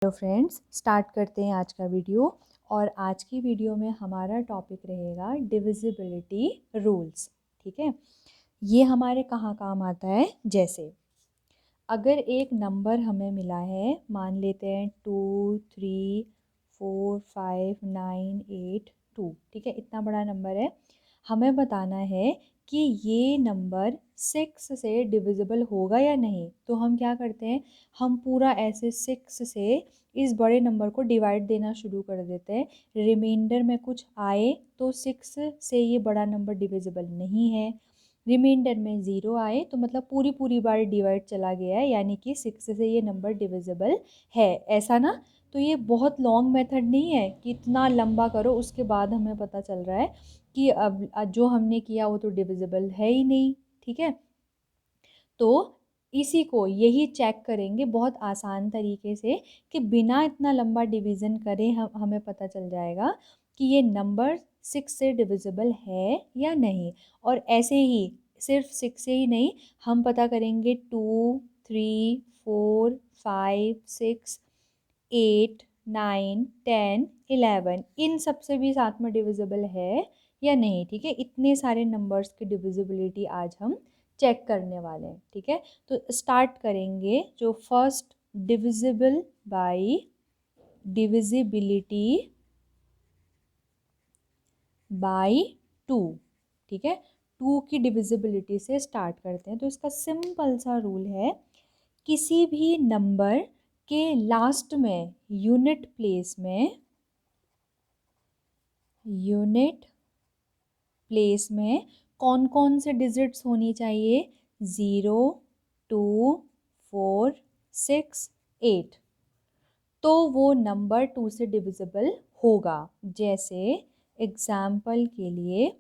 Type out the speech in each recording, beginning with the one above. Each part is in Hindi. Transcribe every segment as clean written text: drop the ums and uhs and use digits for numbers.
हेलो फ्रेंड्स, स्टार्ट करते हैं आज का वीडियो। और आज की वीडियो में हमारा टॉपिक रहेगा डिविजिबिलिटी रूल्स। ठीक है, ये हमारे कहाँ काम आता है। जैसे अगर एक नंबर हमें मिला है, मान लेते हैं 2, 3, 4, 5, 9, 8, 2। ठीक है, इतना बड़ा नंबर है। हमें बताना है कि ये नंबर 6 से डिविजिबल होगा या नहीं। तो हम क्या करते हैं, हम पूरा ऐसे 6 से इस बड़े नंबर को डिवाइड देना शुरू कर देते हैं। रिमाइंडर में कुछ आए तो 6 से ये बड़ा नंबर डिविजिबल नहीं है। रिमाइंडर में 0 आए तो मतलब पूरी पूरी बार डिवाइड चला गया है, यानी कि 6 से ये नंबर डिविजिबल है। ऐसा ना, तो ये बहुत लॉन्ग मेथड नहीं है कि इतना लंबा करो उसके बाद हमें पता चल रहा है कि अब जो हमने किया वो तो डिविजिबल है ही नहीं। ठीक है, तो इसी को यही चेक करेंगे बहुत आसान तरीके से कि बिना इतना लंबा डिवीज़न करे हमें पता चल जाएगा कि ये नंबर 6 से डिविजिबल है या नहीं। और ऐसे ही सिर्फ 6 से ही नहीं, हम पता करेंगे 2, 3, 4, 5, 6, 8, 9, 10, 11 इन सब से भी साथ में डिविजिबल है या नहीं। ठीक है, इतने सारे नंबर्स की डिविजिबिलिटी आज हम चेक करने वाले हैं। ठीक है, तो स्टार्ट करेंगे जो first divisible by divisibility bye 2। ठीक है, 2 की डिविजिबिलिटी से स्टार्ट करते हैं। तो इसका सिंपल सा रूल है, किसी भी नंबर के लास्ट में यूनिट प्लेस में कौन कौन से डिजिट्स होनी चाहिए। 0, 2, 4, 6, 8। तो वो नंबर 2 से डिविजिबल होगा। जैसे एग्जाम्पल के लिए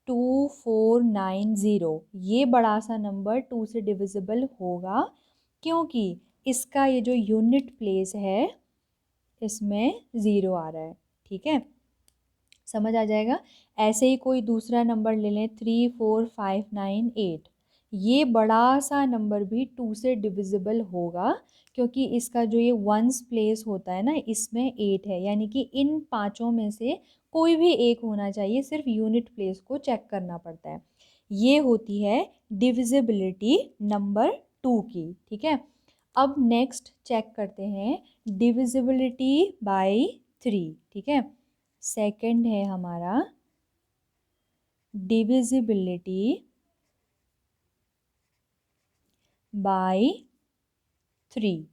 2490, ये बड़ा सा नंबर 2 से डिविजिबल होगा क्योंकि इसका ये जो यूनिट प्लेस है इसमें 0 आ रहा है। ठीक है, समझ आ जाएगा। ऐसे ही कोई दूसरा नंबर ले लें 34598, ये बड़ा सा नंबर भी 2 से डिविजिबल होगा क्योंकि इसका जो ये वंस प्लेस होता है ना इसमें 8 है, यानी कि इन पांचों में से कोई भी एक होना चाहिए, सिर्फ यूनिट प्लेस को चेक करना पड़ता है। ये होती है डिविजिबिलिटी नंबर 2 की। ठीक है, अब नेक्स्ट चेक करते हैं डिविजिबिलिटी बाय 3। ठीक है, सेकंड है हमारा डिविजिबिलिटी बाय 3।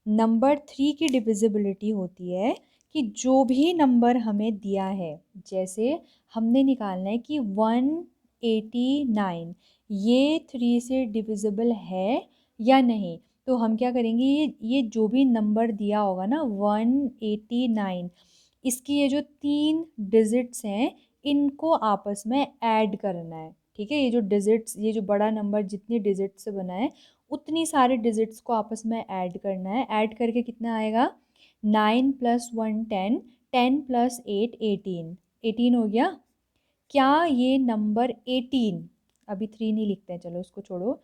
नंबर 3 की डिविजिबिलिटी होती है कि जो भी नंबर हमें दिया है, जैसे हमने निकालना है कि 189 ये 3 से डिविजिबल है या नहीं। तो हम क्या करेंगे, ये जो भी नंबर दिया होगा ना 189, इसकी ये जो 3 डिजिट्स हैं इनको आपस में ऐड करना है। ठीक है, ये जो डिजिट्स, ये जो बड़ा नंबर जितनी डिजिट से बना है उतनी सारे डिजिट्स को आपस में ऐड करना है। ऐड करके कितना आएगा, 9 + 1 10, 10 + 8 18, 18 हो गया। क्या ये नंबर 18, अभी 3 नहीं लिखते हैं, चलो उसको छोड़ो।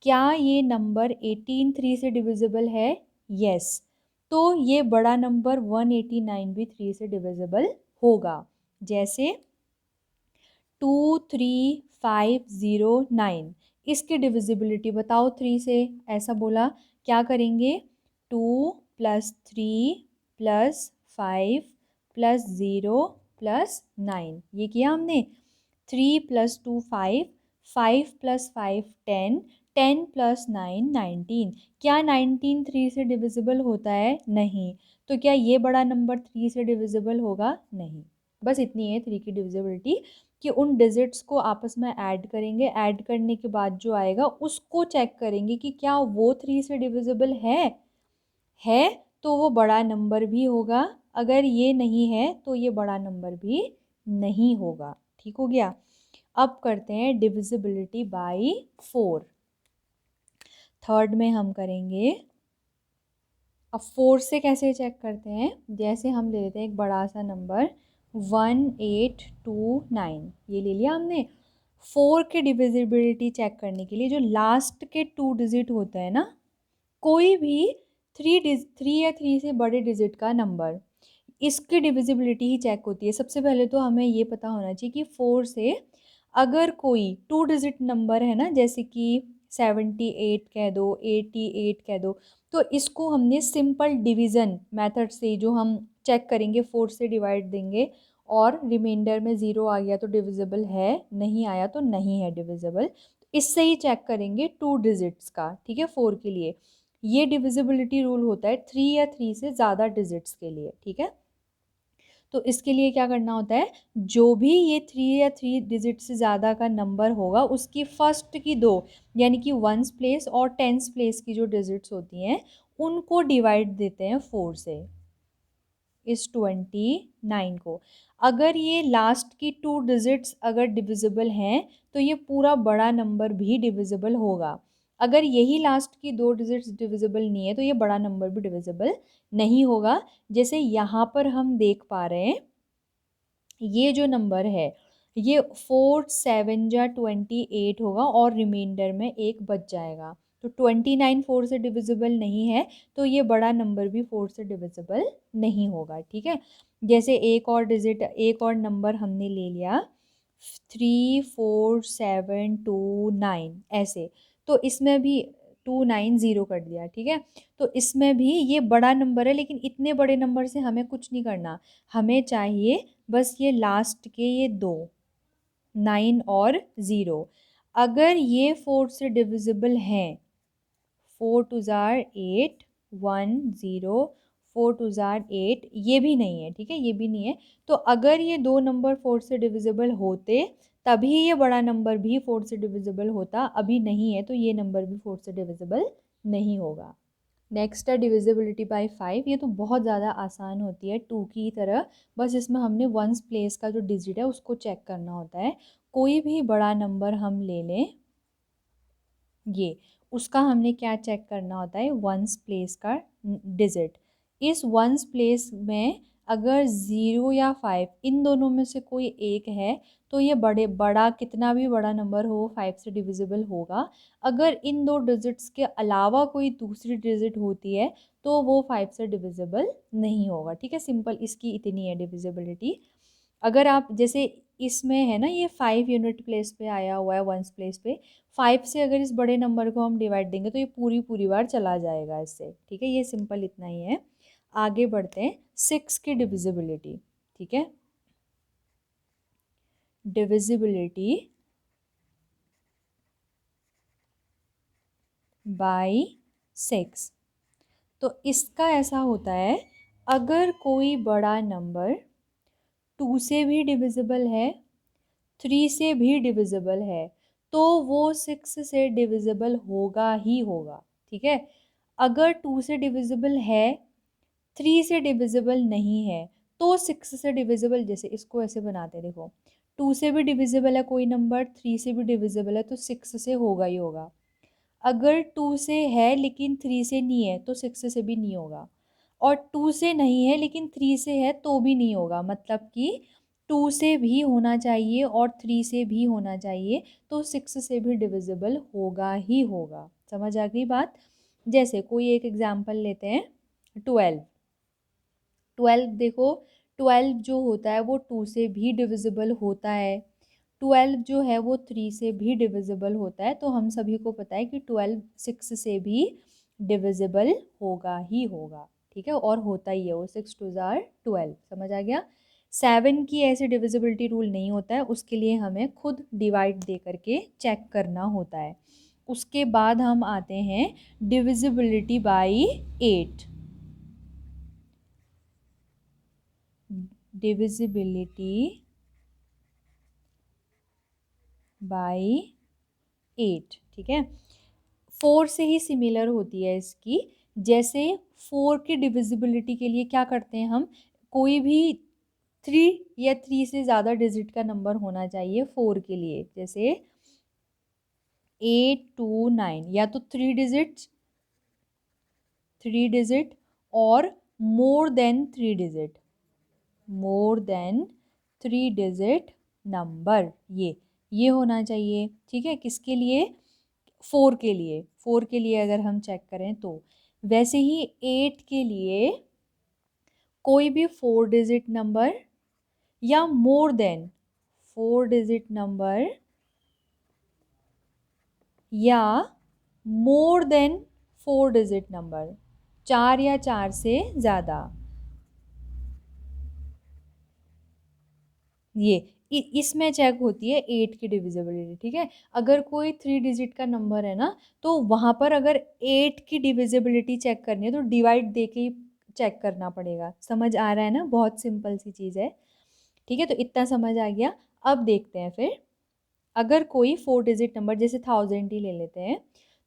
क्या ये नंबर 18 3 से डिविजिबल है। यस, तो ये बड़ा नंबर 189 भी 3 से डिविजिबल होगा। जैसे 23509, इसकी डिविजिबिलिटी बताओ 3 से। ऐसा बोला, क्या करेंगे, 2 + 3 + 5 + 0 + 9, ये किया हमने। 3 + 2 5, 5 + 5 10, 10 + 9 19। क्या 19 3 से डिविजिबल होता है? नहीं। तो क्या ये बड़ा नंबर 3 से डिविजिबल होगा? नहीं। बस इतनी है 3 की डिविजिबिलिटी कि उन डिजिट्स को आपस में ऐड करेंगे, ऐड करने के बाद जो आएगा उसको चेक करेंगे कि क्या वो 3 से डिविजिबल है तो वो बड़ा नंबर भी होगा, अगर ये नहीं है तो ये बड़ा नंबर भी नहीं होगा। ठीक हो गया। अब करते हैं डिविजिबिलिटी बाय 4। थर्ड में हम करेंगे, अब 4 से कैसे चेक करते हैं, जैसे हम ले लेते हैं एक बड़ा सा नंबर 1829, ये ले लिया हमने। 4 की डिविजिबिलिटी चेक करने के लिए जो लास्ट के 2 डिजिट होते हैं ना, कोई भी थ्री या थ्री से बड़े डिजिट का नंबर, इसकी डिविजिबिलिटी ही चेक होती है। सबसे पहले तो हमें ये पता होना चाहिए कि 4 से अगर कोई 2 डिजिट नंबर है ना, जैसे कि 78 कह दो, 88 कह दो, तो इसको हमने सिंपल डिवीज़न मेथड से, जो हम चेक करेंगे 4 से डिवाइड देंगे और रिमाइंडर में 0 आ गया तो डिविजिबल है, नहीं आया तो नहीं है डिविजिबल। इससे ही चेक करेंगे 2 डिजिट्स का, ठीक है, 4 के लिए। ये डिविजिबिलिटी रूल होता है 3 या 3 से ज़्यादा डिजिट्स के लिए, ठीक है। तो इसके लिए क्या करना होता है, जो भी ये 3 या 3 डिजिट से ज़्यादा का नंबर होगा उसकी फर्स्ट की दो, यानी कि वंस प्लेस और टेंस प्लेस की जो डिजिट्स होती हैं उनको डिवाइड देते हैं 4 से, इस 29 को। अगर ये लास्ट की 2 डिजिट्स अगर डिविजिबल हैं तो ये पूरा बड़ा नंबर भी डिविजिबल होगा। अगर यही लास्ट की 2 डिजिट्स डिविजिबल नहीं है तो ये बड़ा नंबर भी डिविजिबल नहीं होगा। जैसे यहाँ पर हम देख पा रहे हैं, ये जो नंबर है ये 4 7 जा 28 होगा और रिमाइंडर में एक बच जाएगा। तो 29 4 से डिविजिबल नहीं है तो ये बड़ा नंबर भी 4 से डिविजिबल नहीं होगा, ठीक है। जैसे एक और नंबर हमने ले लिया 3 4 7 2 9 ऐसे, तो इसमें भी 290 कर दिया, ठीक है। तो इसमें भी ये बड़ा नंबर है, लेकिन इतने बड़े नंबर से हमें कुछ नहीं करना, हमें चाहिए बस ये लास्ट के ये दो, 9 और 0। अगर ये 4 से डिविजिबल हैं, 4 टू ज़ार 8 1 0, 4 टू ज़ार 8, ये भी नहीं है, ठीक है, ये भी नहीं है। तो अगर ये दो नंबर 4 से डिविजिबल होते तभी ये बड़ा नंबर भी 4 से डिविजिबल होता, अभी नहीं है तो ये नंबर भी 4 से डिविजिबल नहीं होगा। नेक्स्ट है डिविजिबिलिटी बाय 5। ये तो बहुत ज़्यादा आसान होती है 2 की तरह, बस इसमें हमने वंस प्लेस का जो डिजिट है उसको चेक करना होता है। कोई भी बड़ा नंबर हम ले लें, ये उसका हमने क्या चेक करना होता है, वंस प्लेस का डिजिट। इस वंस प्लेस में अगर 0 या 5 इन दोनों में से कोई एक है तो ये बड़ा कितना भी बड़ा नंबर हो 5 से डिविजिबल होगा। अगर इन दो डिजिट्स के अलावा कोई दूसरी डिजिट होती है तो वो 5 से डिविजिबल नहीं होगा, ठीक है। सिंपल इसकी इतनी है डिविजिबिलिटी। अगर आप जैसे इसमें है ना, ये 5 यूनिट प्लेस पे आया हुआ है वंस प्लेस पे, 5 से अगर इस बड़े नंबर को हम डिवाइड देंगे तो ये पूरी पूरी बार चला जाएगा इससे, ठीक है। ये सिंपल इतना ही है। आगे बढ़ते हैं 6 की डिविजिबिलिटी, ठीक है। Divisibility bye 6। तो इसका ऐसा होता है, अगर कोई बड़ा नंबर 2 से भी डिविजिबल है, 3 से भी डिविजिबल है, तो वो 6 से डिविजिबल होगा ही होगा, ठीक है। अगर 2 से डिविजिबल है, 3 से डिविजिबल नहीं है, तो 6 से डिविजिबल, जैसे इसको ऐसे बनाते हैं देखो, 2 से भी डिविजिबल है कोई नंबर, 3 से भी डिविजिबल है तो 6 से होगा ही होगा। अगर 2 से है लेकिन 3 से नहीं है तो 6 से भी नहीं होगा, और 2 से नहीं है लेकिन 3 से है तो भी नहीं होगा। मतलब कि 2 से भी होना चाहिए और 3 से भी होना चाहिए, तो 6 से भी डिविजिबल होगा ही होगा। समझ आ गई बात। जैसे कोई एक एग्जांपल लेते हैं, 12। 12 देखो, 12 जो होता है वो 2 से भी डिविजिबल होता है, 12 जो है वो 3 से भी डिविजिबल होता है। तो हम सभी को पता है कि 12 6 से भी डिविजिबल होगा ही होगा, ठीक है, और होता ही है वो, 6 टू ज़ार 12। समझ आ गया। 7 की ऐसे डिविजिबिलिटी रूल नहीं होता है, उसके लिए हमें खुद डिवाइड दे करके चेक करना होता है। उसके बाद हम आते हैं डिविजिबिलिटी बाई 8। डिविजिबिलिटी बाई 8, ठीक है। 4 से ही सिमिलर होती है इसकी। जैसे 4 की डिविजिबिलिटी के लिए क्या करते हैं हम, कोई भी 3 या 3 से ज़्यादा डिजिट का नंबर होना चाहिए 4 के लिए। जैसे 8 2 9, या तो 3 डिजिट और more than 3 digit, more than 3 digit number, ये होना चाहिए, ठीक है। किसके लिए, 4 के लिए। 4 के लिए अगर हम चेक करें तो वैसे ही 8 के लिए कोई भी 4 डिजिट नंबर या मोर देन 4 डिजिट नंबर या मोर देन 4 डिजिट नंबर, 4 या 4 से ज़्यादा, ये इसमें चेक होती है 8 की डिविजिबिलिटी। ठीक है, अगर कोई 3 डिजिट का नंबर है ना, तो वहाँ पर अगर 8 की डिविजिबिलिटी चेक करनी है तो डिवाइड दे के ही चेक करना पड़ेगा। समझ आ रहा है ना, बहुत सिंपल सी चीज़ है। ठीक है, तो इतना समझ आ गया। अब देखते हैं फिर, अगर कोई 4 डिजिट नंबर जैसे 1000 ही ले लेते हैं,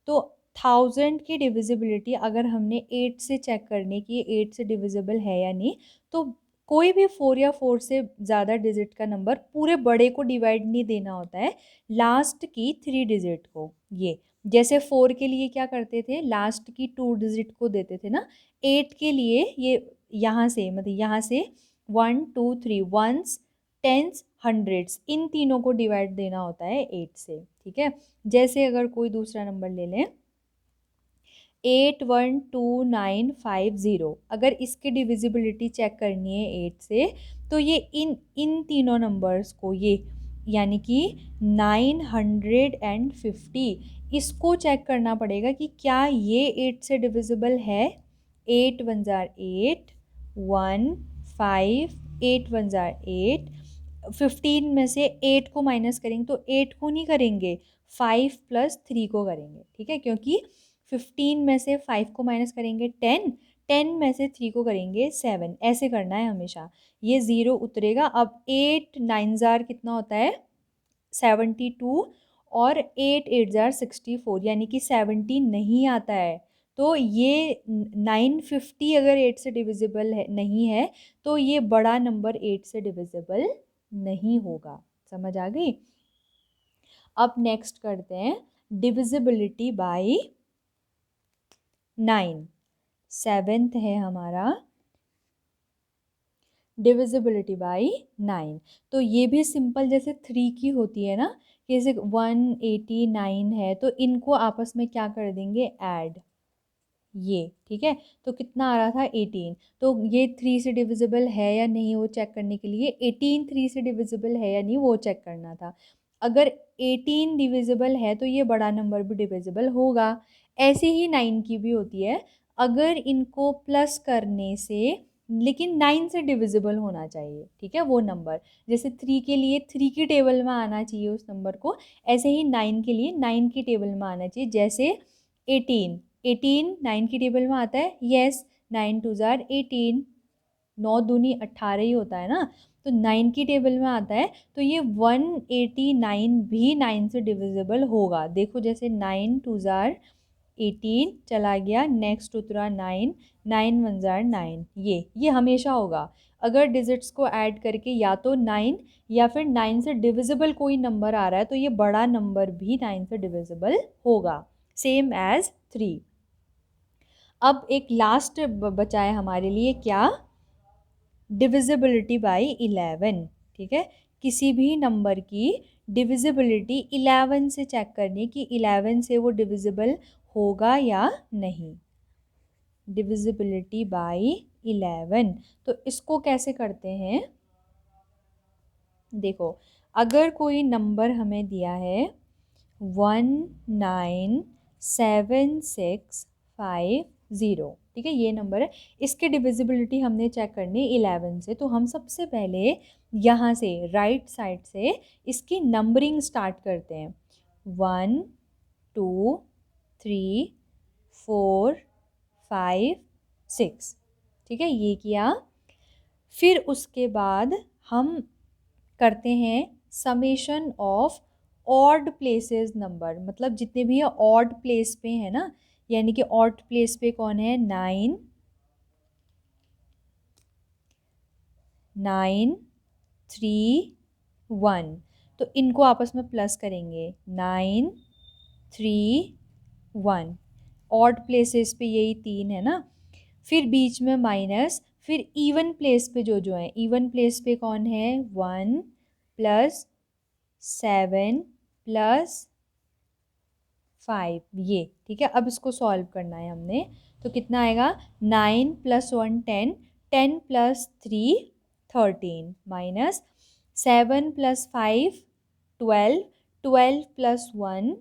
तो 1000 की डिविजिबिलिटी अगर हमने 8 से चेक करनी कि 8 से डिविजिबल है या नहीं, तो कोई भी 4 या 4 से ज़्यादा डिजिट का नंबर पूरे बड़े को डिवाइड नहीं देना होता है, लास्ट की 3 डिजिट को। ये जैसे 4 के लिए क्या करते थे, लास्ट की 2 डिजिट को देते थे ना, 8 के लिए ये यहाँ से मतलब यहाँ से 1 2 3 वंस टेंस हंड्रेड्स, इन तीनों को डिवाइड देना होता है 8 से। ठीक है, जैसे अगर कोई दूसरा नंबर ले लें 812950, अगर इसकी डिविजिबिलिटी चेक करनी है 8 से, तो ये इन इन तीनों नंबर्स को, ये यानी कि 950, इसको चेक करना पड़ेगा कि क्या ये 8 से डिविजिबल है। 8 वन जार 8, 1 5, 8 वन जार 8, 15 में से 8 को माइनस करेंगे तो 8 को नहीं करेंगे, 5 प्लस 3 को करेंगे। ठीक है, क्योंकि 15 में से 5 को माइनस करेंगे 10, 10 में से 3 को करेंगे 7, ऐसे करना है हमेशा। ये ज़ीरो उतरेगा। अब 8 9 जार कितना होता है 72, और 8 8 जार 64, यानी कि 70 नहीं आता है। तो ये 950 अगर 8 से डिविजिबल है नहीं है, तो ये बड़ा नंबर 8 से डिविजिबल नहीं होगा। समझ आ गई। अब नेक्स्ट करते हैं डिविजिबिलिटी बाय 9। सेवेंथ है हमारा डिविजिबिलिटी बाय 9। तो ये भी सिंपल जैसे 3 की होती है ना, जैसे 189 है, तो इनको आपस में क्या कर देंगे, ऐड। ये ठीक है, तो कितना आ रहा था 18, तो ये 3 से डिविजिबल है या नहीं वो चेक करने के लिए 18 3 से डिविजिबल है या नहीं वो चेक करना था। अगर 18 डिविजिबल है तो ये बड़ा नंबर भी डिविजिबल होगा। ऐसे ही 9 की भी होती है, अगर इनको प्लस करने से, लेकिन 9 से डिविजिबल होना चाहिए। ठीक है, वो नंबर जैसे 3 के लिए 3 की टेबल में आना चाहिए उस नंबर को, ऐसे ही 9 के लिए 9 की टेबल में आना चाहिए। जैसे 18, 18 9 की टेबल में आता है, यस, 9 टू जार 18, 9 दूनी 18 ही होता है ना, तो 9 की टेबल में आता है, तो ये 189 भी 9 से डिविजिबल होगा। देखो जैसे 9 टू जार 18 चला गया, नेक्स्ट उतरा 9, 9 वन जार 9, ये हमेशा होगा। अगर डिजिट्स को ऐड करके या तो 9 या फिर 9 से डिविजिबल कोई नंबर आ रहा है, तो ये बड़ा नंबर भी 9 से डिविजिबल होगा, सेम एज 3। अब एक लास्ट बचा है हमारे लिए, क्या, डिविजिबिलिटी बाय 11। ठीक है, किसी भी नंबर की डिविजिबिलिटी 11 से चेक करनी कि 11 से वो डिविजिबल होगा या नहीं। डिविजिबिलिटी बाय 11, तो इसको कैसे करते हैं, देखो अगर कोई नंबर हमें दिया है 19765, ठीक है, ये नंबर है, इसके डिविजिबिलिटी हमने चेक करनी 11 से, तो हम सबसे पहले यहाँ से राइट साइड से इसकी नंबरिंग स्टार्ट करते हैं। 1 2 3 4 5 6, ठीक है, ये किया। फिर उसके बाद हम करते हैं summation of odd places number, मतलब जितने भी ऑड प्लेस पे है ना, यानी कि ऑड प्लेस पे कौन है, 9 9 3 1, तो इनको आपस में प्लस करेंगे 9 3 1, ऑड प्लेसेस पे यही 3 है ना, फिर बीच में माइनस, फिर इवन प्लेस पे जो जो है, इवन प्लेस पे कौन है, 1 प्लस 7 प्लस 5, ये ठीक है। अब इसको सॉल्व करना है हमने, तो कितना आएगा 9 + 1 10, 10 + 3 13 माइनस 7 + 5 12, 12 + 1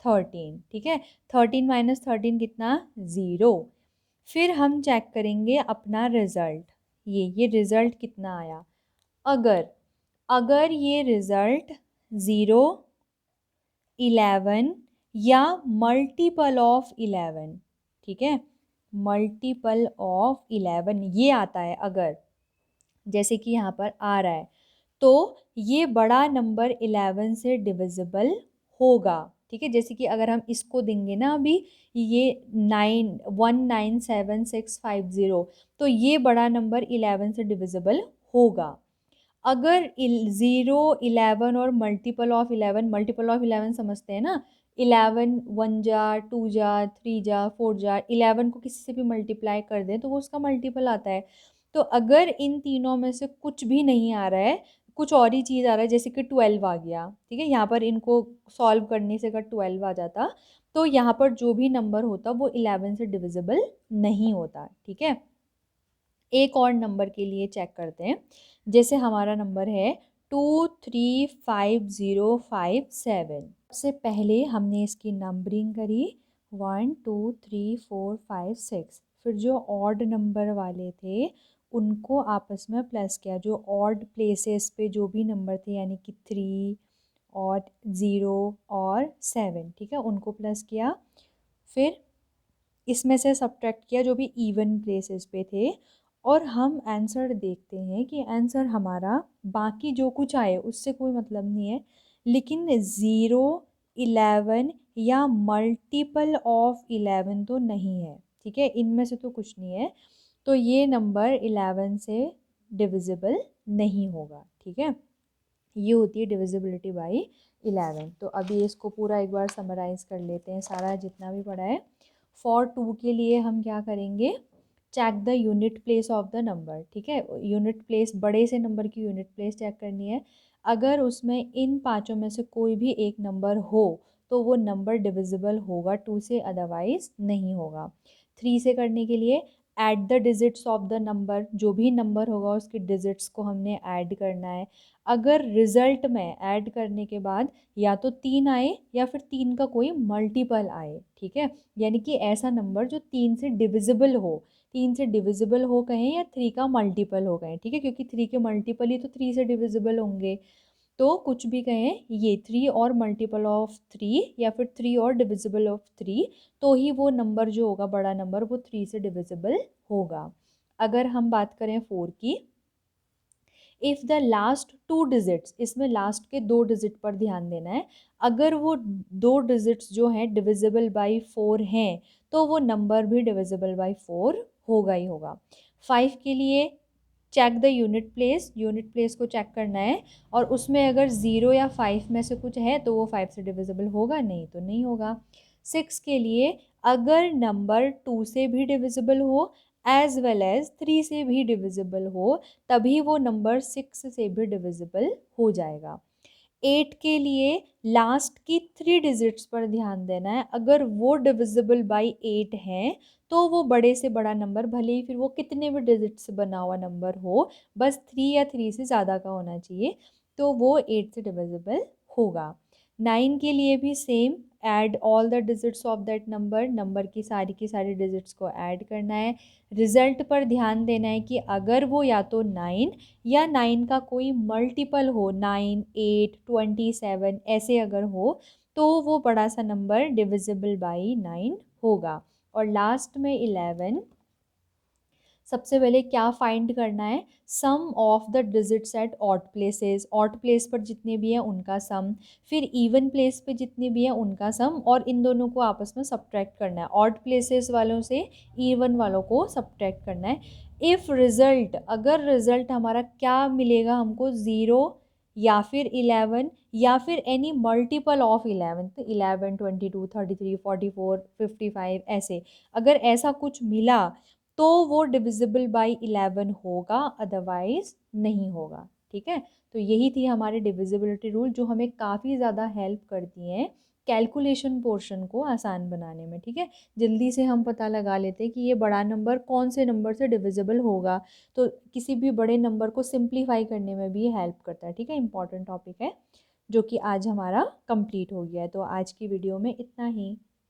13। ठीक है, 13 माइनस 13 कितना 0। फिर हम चेक करेंगे अपना रिजल्ट, ये रिजल्ट कितना आया। अगर अगर ये रिजल्ट 0, 11 या मल्टीपल ऑफ 11, ठीक है, मल्टीपल ऑफ 11 ये आता है अगर, जैसे कि यहाँ पर आ रहा है, तो ये बड़ा नंबर 11 से डिविजिबल होगा। ठीक है, जैसे कि अगर हम इसको देंगे ना अभी, ये 9197650, तो ये बड़ा नंबर 11 से डिविजिबल होगा। अगर 0, 11 और मल्टीपल ऑफ 11, मल्टीपल ऑफ 11 समझते हैं ना, 11 1 जा 2 जा 3 जा 4 जा, 11 को किसी से भी मल्टीप्लाई कर दें तो वो उसका मल्टीपल आता है। तो अगर इन तीनों में से कुछ भी नहीं आ रहा है, कुछ और ही चीज़ आ रहा है, जैसे कि 12 आ गया, ठीक है, यहाँ पर इनको सॉल्व करने से अगर 12 आ जाता, तो यहाँ पर जो भी नंबर होता वो 11 से डिविजिबल नहीं होता। ठीक है, एक और नंबर के लिए चेक करते हैं, जैसे हमारा नंबर है 235057। सबसे पहले हमने इसकी नंबरिंग करी 1 2 3 4 5 6, फिर जो ऑड नंबर वाले थे उनको आपस में प्लस किया, जो ऑड प्लेसेस पे जो भी नंबर थे यानी कि 3 और 0 और 7, ठीक है, उनको प्लस किया। फिर इसमें से सब्ट्रैक्ट किया जो भी इवन प्लेसेस पे थे, और हम आंसर देखते हैं कि आंसर हमारा बाकी जो कुछ आए उससे कोई मतलब नहीं है, लेकिन 0, 11 या मल्टीपल ऑफ 11 तो नहीं है। ठीक है, इनमें से तो कुछ नहीं है, तो ये नंबर 11 से डिविजिबल नहीं होगा। ठीक है, ये होती है डिविजिबिलिटी बाई 11। तो अभी इसको पूरा एक बार समराइज कर लेते हैं, सारा जितना भी पढ़ा है। फॉर 2 के लिए हम क्या करेंगे, check the unit place of the number. ठीक है, यूनिट प्लेस, बड़े से नंबर की यूनिट प्लेस चेक करनी है। अगर उसमें इन पांचों में से कोई भी एक नंबर हो तो वो नंबर डिविजिबल होगा 2 से, अदरवाइज नहीं होगा। 3 से करने के लिए add the digits of the number, जो भी नंबर होगा उसके डिजिट्स को हमने ऐड करना है। अगर रिजल्ट में ऐड करने के बाद या तो 3 आए या फिर 3 का कोई मल्टीपल आए, ठीक है, यानी कि ऐसा नंबर जो 3 से डिविजिबल हो, 3 से डिविजिबल हो कहें या 3 का मल्टीपल हो कहें, ठीक है, क्योंकि 3 के मल्टीपल ही तो 3 से डिविजिबल होंगे। तो कुछ भी कहें, ये 3 और मल्टीपल ऑफ 3 या फिर 3 और डिविजिबल ऑफ 3, तो ही वो नंबर जो होगा बड़ा नंबर वो 3 से डिविजिबल होगा। अगर हम बात करें 4 की, इफ़ द लास्ट 2 डिजिट्स, इसमें लास्ट के 2 डिजिट पर ध्यान देना है, अगर वो 2 डिजिट्स जो हैं डिविजिबल बाई 4 हैं तो वो नंबर भी डिविजिबल बाई 4 होगा ही होगा। 5 के लिए check the unit place, unit place को चेक करना है, और उसमें अगर 0 या 5 में से कुछ है तो वो 5 से डिविजिबल होगा, नहीं तो नहीं होगा। 6 के लिए अगर नंबर 2 से भी डिविजिबल हो एज वेल एज 3 से भी डिविजिबल हो, तभी वो नंबर 6 से भी डिविजिबल हो जाएगा। 8 के लिए लास्ट की 3 डिजिट्स पर ध्यान देना है, अगर वो डिविजिबल बाई 8 हैं तो वो बड़े से बड़ा नंबर, भले ही फिर वो कितने भी डिजिट से बना हुआ नंबर हो, बस 3 या 3 से ज़्यादा का होना चाहिए, तो वो 8 से डिविजिबल होगा। 9 के लिए भी same, add all the digits of that number, number की सारी डिजिट्स को ऐड करना है। रिजल्ट पर ध्यान देना है कि अगर वो या तो 9 या 9 का कोई मल्टीपल हो, 9 8 27 ऐसे अगर हो, तो वो बड़ा सा नंबर डिविजिबल बाई 9 होगा। और लास्ट में 11, सबसे पहले क्या फाइंड करना है, sum of the digits at odd places, odd place पर जितने भी हैं उनका सम, फिर इवन प्लेस पे जितने भी हैं उनका सम, और इन दोनों को आपस में सब्ट्रैक्ट करना है, ऑड प्लेसेस वालों से इवन वालों को सब्ट्रैक्ट करना है। इफ़ रिज़ल्ट, अगर रिज़ल्ट हमारा क्या मिलेगा हमको, 0 या फिर 11 या फिर एनी मल्टीपल ऑफ 11, तो 11 22 33 44 55 ऐसे, अगर ऐसा कुछ मिला तो वो डिविजिबल बाई 11 होगा, अदरवाइज नहीं होगा। ठीक है, तो यही थी हमारी डिविजिबिलिटी रूल, जो हमें काफ़ी ज़्यादा हेल्प करती हैं कैलकुलेशन पोर्शन को आसान बनाने में। ठीक है, जल्दी से हम पता लगा लेते हैं कि ये बड़ा नंबर कौन से नंबर से डिविजिबल होगा, तो किसी भी बड़े नंबर को सिंप्लीफाई करने में भी हेल्प करता है। ठीक है, इंपॉर्टेंट टॉपिक है जो कि आज हमारा कंप्लीट हो गया है। तो आज की वीडियो में इतना ही।